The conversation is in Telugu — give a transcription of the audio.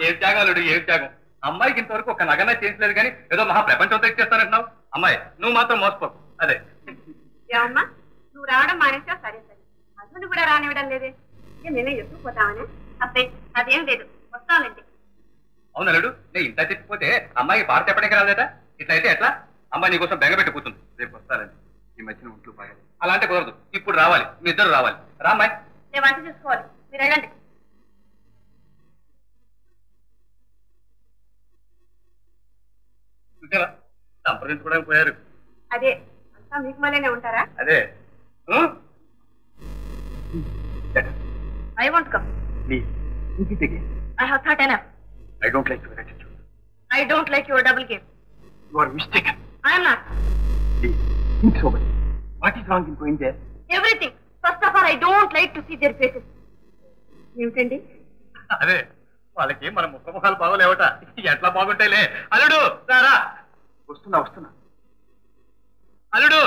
ఏం త్యాగం అల్లుడు, ఏం త్యాగం. అమ్మాయికి ఇంతవరకు ఒక నగన చేయించలేదు కానీ ఏదో మహా ప్రపంచంతో ఇచ్చేస్తానంటున్నావు. అమ్మాయి నువ్వు మాత్రం మోసపోకు. అదే ఏమమ్మా, నువ్వు రావడం మానేసా? సరే సరే, హస్బెండ్ కూడా రానివ్వడం లేదే. నేనే ఎప్పుడు పోతామని? అబ్బే అదేం లేదు, వస్తానండి. అవును అల్లుడు, నేను ఇంత చెప్పిపోతే అమ్మాయికి బాధ చెప్పడానికి రాలేదా? ఇట్లా అయితే ఎట్లా? అమ్మాయి నీకోసం బెంగపెట్టి కూర్చుంది. రేపు వస్తానండి. ఈ మధ్యన ఉంటూ బాగాలి. అలా అంటే కుదరదు, ఇప్పుడు రావాలి, మీ ఇద్దరు రావాలి. రామ్మాయి. నేను వంట చూసుకోవాలి, మీరు వెళ్ళండి. చూసారా, సంప్రదించుకోవడానికి పోయారు. అదే అంతా మీకు మళ్ళీనే ఉంటారా? అదే. I won't come. Please, think it again. I have thought enough. I don't like your attitude. I don't like your double game. You are mistaken. I am not. Please, think soberly. What is wrong in going there? Everything. First of all, I don't like to see their faces. ఏమిటండి? అదే వాళ్ళకి మన ముఖముఖాలు బాగోలేవట. ఎట్లా బాగుంటాయిలే. అల్లుడు రారా. వస్తున్నా. అల్లుడు.